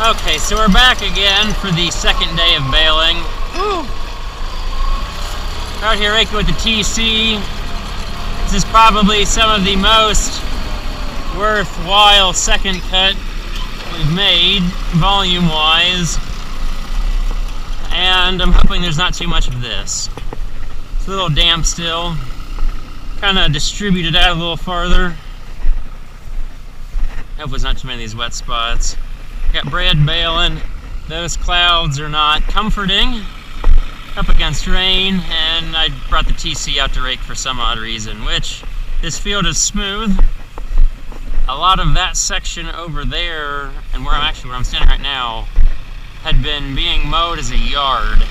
Okay, so we're back again for the second day of baling. Woo. Out here raking with the TC. This is probably some of the most worthwhile second cut we've made, volume-wise. And I'm hoping there's not too much of this. It's a little damp still. Kind of distributed out a little farther. Hope there's not too many of these wet spots. Got Brad baling. Those clouds are not comforting. Up against rain, and I brought the TC out to rake for some odd reason, which this field is smooth. A lot of that section over there, and where I'm standing right now, had been being mowed as a yard.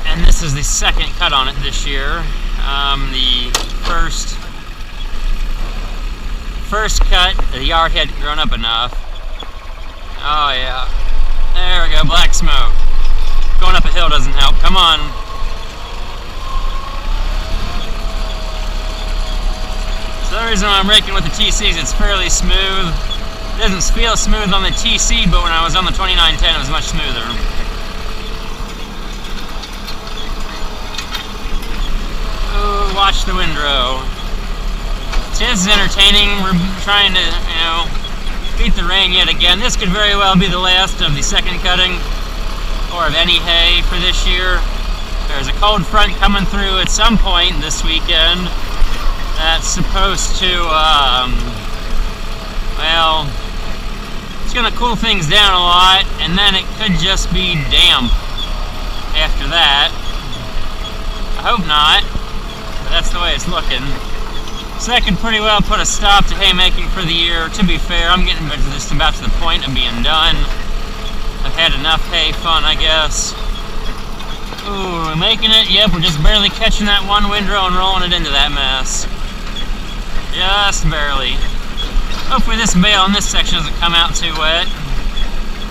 And this is the second cut on it this year. The first cut, the yard hadn't grown up enough. Oh yeah. There we go, black smoke. Going up a hill doesn't help. Come on. So the reason I'm raking with the TC is it's fairly smooth. It doesn't feel smooth on the TC, but when I was on the 2910 it was much smoother. Oh, watch the windrow. This is entertaining. We're trying to, beat the rain yet again. This could very well be the last of the second cutting, or of any hay for this year. There's a cold front coming through at some point this weekend that's supposed to, well, it's going to cool things down a lot, and then it could just be damp after that. I hope not, but that's the way it's looking. So that could pretty well put a stop to haymaking for the year. To be fair, I'm getting just about to the point of being done. I've had enough hay fun, I guess. Ooh, we're making it. Yep, we're just barely catching that one windrow and rolling it into that mess. Just barely. Hopefully this bale in this section doesn't come out too wet.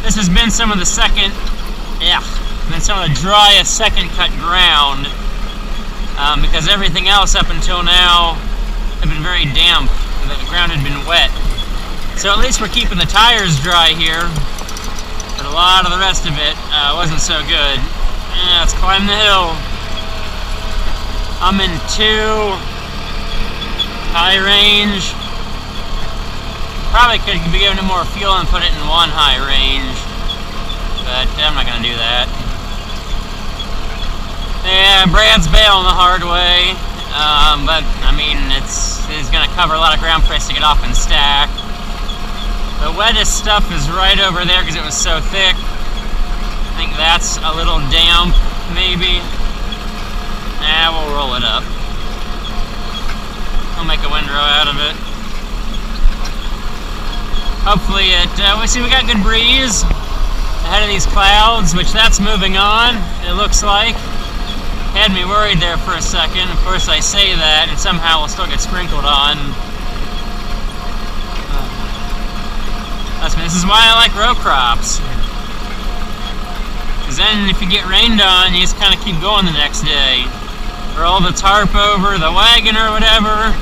This has been some of the some of the driest second cut ground, because everything else up until now had been very damp. The ground had been wet. So at least we're keeping the tires dry here. But a lot of the rest of it wasn't so good. Yeah, let's climb the hill. I'm in 2 high range. Probably could be giving it more fuel and put it in 1 high range. But I'm not going to do that. Yeah, Brad's bailing the hard way. But I mean, it's going to cover a lot of ground for us to get off and stack. The wettest stuff is right over there because it was so thick. I think that's a little damp, maybe. Nah, we'll roll it up. We'll make a windrow out of it. Hopefully we got good breeze ahead of these clouds, which that's moving on, it looks like. Had me worried there for a second. Of course, I say that, and somehow we'll still get sprinkled on. This is why I like row crops. Because then, if you get rained on, you just kind of keep going the next day. Roll the tarp over the wagon or whatever,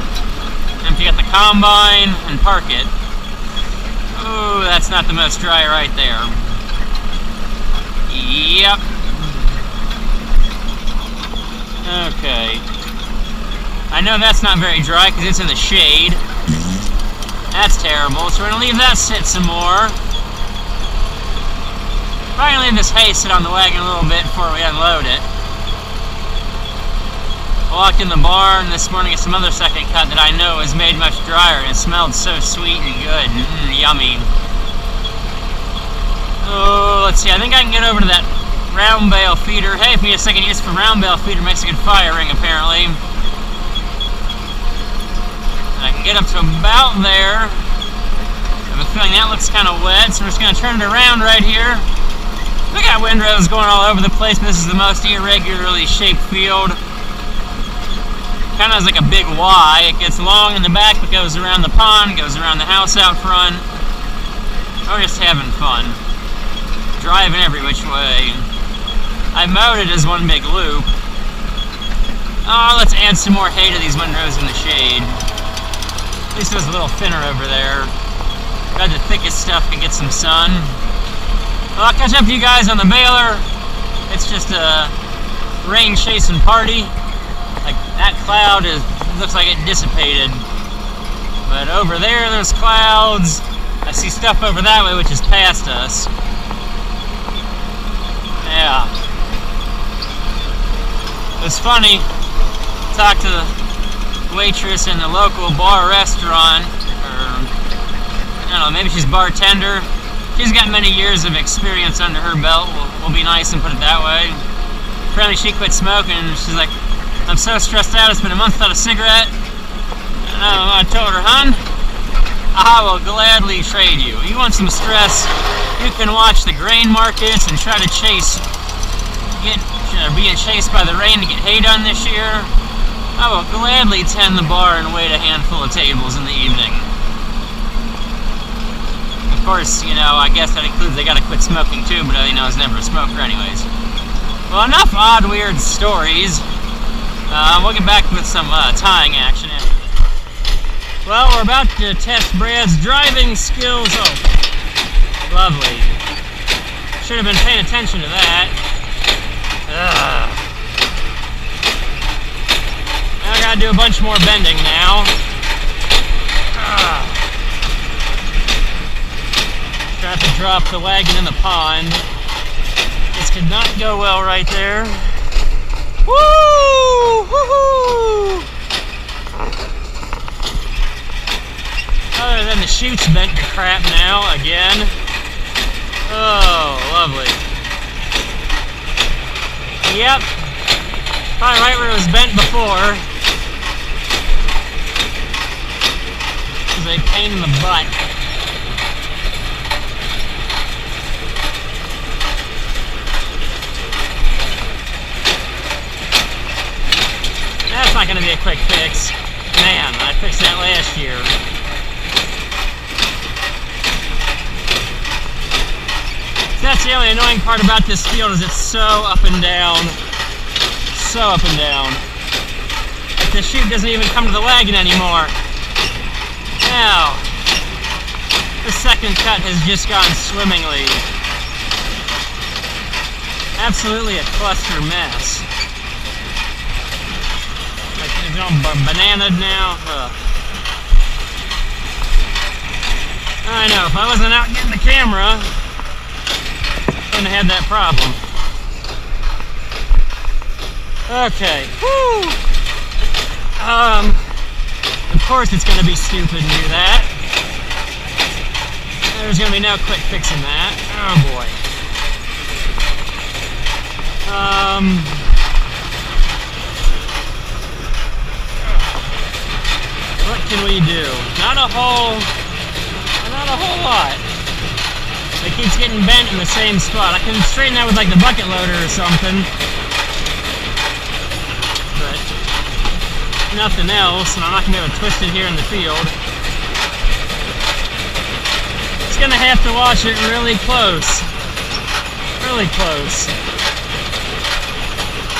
empty out the combine, and park it. Ooh, that's not the most dry right there. Yep. Okay. I know that's not very dry because it's in the shade. That's terrible, so we're going to leave that sit some more. Probably leave this hay sit on the wagon a little bit before we unload it. I walked in the barn this morning at some other second cut that I know is made much drier, and it smelled so sweet and good. Yummy. Oh, let's see, I think I can get over to that round bale feeder. Hey, if you need a second use for round bale feeder, makes a good fire ring apparently. I can get up to about there. I have a feeling that looks kind of wet, so we're just going to turn it around right here. We got windrows going all over the place, but this is the most irregularly shaped field. Kind of has like a big Y. It gets long in the back, but goes around the pond, goes around the house out front. We're just having fun. Driving every which way. I mowed it as one big loop. Oh, let's add some more hay to these windrows in the shade. At least it was a little thinner over there. Got the thickest stuff to get some sun. Well, I'll catch up to you guys on the baler. It's just a rain chasing party. Like that cloud looks like it dissipated. But over there's clouds. I see stuff over that way which is past us. Yeah. It was funny. Talked to the waitress in the local bar restaurant, or I don't know, maybe she's bartender. She's got many years of experience under her belt. We'll be nice and put it that way. Apparently she quit smoking. She's like, I'm so stressed out. It's been a month without a cigarette. And I told her, hon, I will gladly trade you. You want some stress? You can watch the grain markets and try to being chased by the rain to get hay done this year. I will gladly tend the bar and wait a handful of tables in the evening. Of course, you know, I guess that includes they gotta quit smoking too, but you know, I was never a smoker anyways. Well, enough odd, weird stories. We'll get back with some tying action. Well, we're about to test Brad's driving skills. Oh, lovely. Should have been paying attention to that. I gotta do a bunch more bending now. Try to drop the wagon in the pond. This could not go well right there. Woo! Woohoo! Other than the chute's bent to crap now again. Oh, lovely. Yep. Probably right where it was bent before. It was a pain in the butt. That's not going to be a quick fix. Man, I fixed that last year. That's the only annoying part about this field is it's so up and down. So up and down. Like the chute doesn't even come to the wagon anymore. Now, the second cut has just gone swimmingly. Absolutely a cluster mess. Like it's all bananaed now. Ugh. I know, if I wasn't out getting the camera, I wouldn't have had that problem. Okay. Woo! Of course it's going to be stupid to do that. There's going to be no quick fixing that. Oh boy. What can we do? Not a whole lot. It keeps getting bent in the same spot. I can straighten that with like the bucket loader or something. But nothing else, and I'm not going to be able to twist it here in the field. It's going to have to watch it really close. Really close.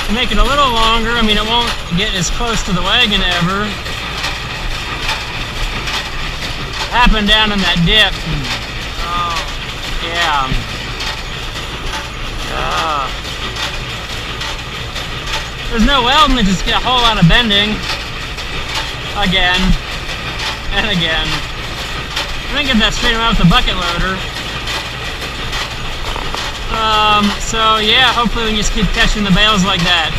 To make it a little longer, I mean it won't get as close to the wagon ever. Happened down in that dip. Oh, yeah. There's no welding, it just get a whole lot of bending. Again. And again. I'm gonna get that straightened out with the bucket loader. So yeah, hopefully we can just keep catching the bales like that.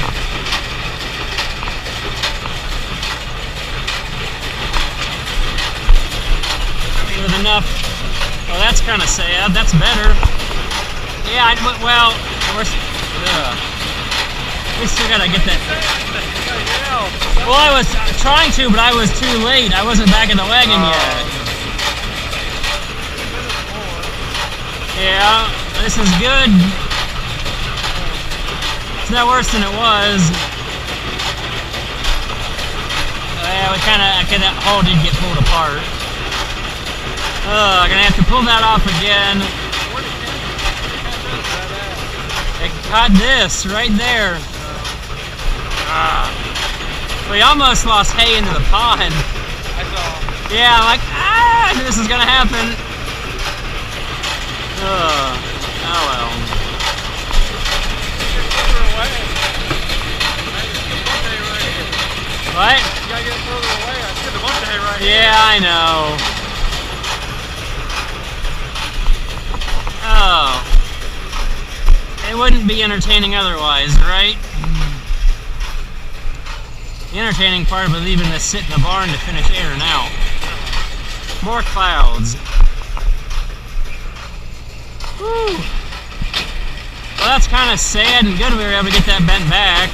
With enough, well, that's kind of sad. That's better. Yeah, well, we still gotta get that. Well, I was trying to, but I was too late. I wasn't back in the wagon yet. Yeah, this is good. It's not worse than it was. Yeah, that hole did get pulled apart. I'm gonna have to pull that off again. It caught this right there. We almost lost hay into the pond. Yeah, I'm like, this is gonna happen. What? You gotta get it further away. I skipped a bunch of hay right here. Yeah, I know. Oh. It wouldn't be entertaining otherwise, right? The entertaining part of leaving this sit in the barn to finish airing out. More clouds. Woo. Well, that's kind of sad and good we were able to get that bent back.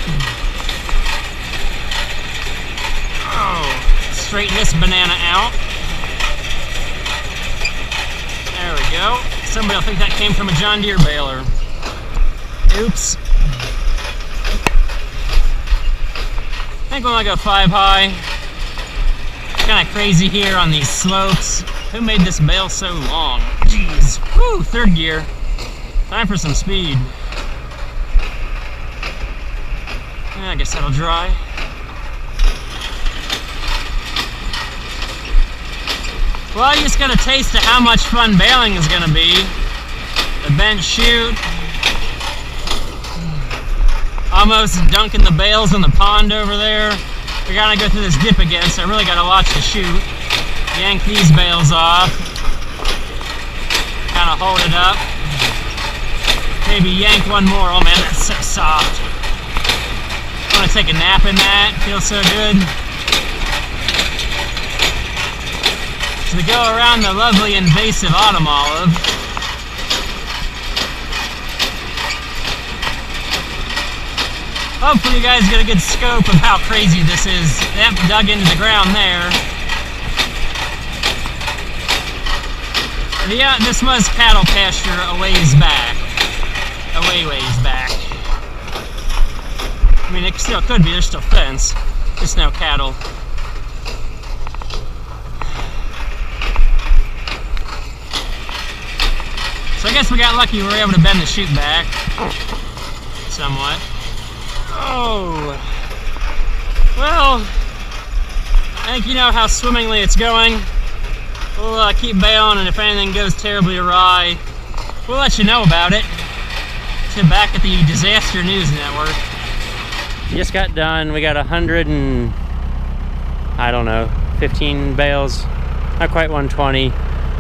Oh, straighten this banana out. There we go. Somebody will think that came from a John Deere baler. Oops. I think we'll go 5 high. It's kind of crazy here on these slopes. Who made this bale so long? Jeez. Woo, 3rd gear. Time for some speed. Yeah, I guess that'll dry. Well, you just got a taste of how much fun baling is going to be. The bent chute. Almost dunking the bales in the pond over there. We gotta go through this dip again, so I really gotta watch the chute. Yank these bales off. Kind of hold it up. Maybe yank one more. Oh man, that's so soft. I want to take a nap in that. Feels so good. So we go around the lovely invasive autumn olive. Hopefully you guys get a good scope of how crazy this is. That dug into the ground there. Yeah, this was cattle pasture a ways back. A ways back. I mean, it still could be. There's still fence. Just no cattle. So I guess we got lucky we were able to bend the chute back. Somewhat. Oh, well, I think you know how swimmingly it's going. We'll keep bailing, and if anything goes terribly awry, we'll let you know about it. So back at the Disaster News Network. Just got done. We got 100 and, I don't know, 15 bales. Not quite 120.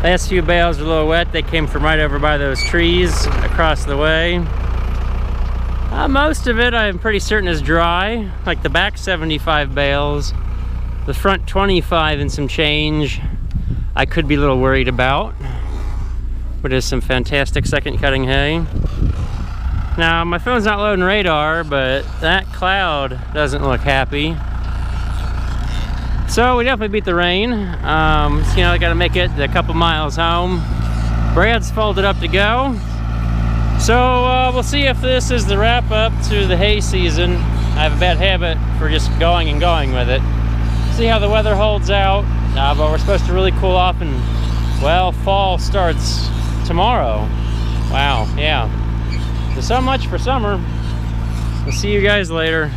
Last few bales were a little wet. They came from right over by those trees across the way. Most of it I'm pretty certain is dry, like the back 75 bales. The front 25 and some change I could be a little worried about, but is some fantastic second cutting hay. Now my phone's not loading radar, but that cloud doesn't look happy. So we definitely beat the rain. You know, I gotta make it a couple miles home. Brad's folded up to go. So we'll see if this is the wrap up to the hay season. I have a bad habit for just going and going with it. See how the weather holds out, but we're supposed to really cool off, and well, fall starts tomorrow. Wow, yeah. So much for summer. We'll see you guys later.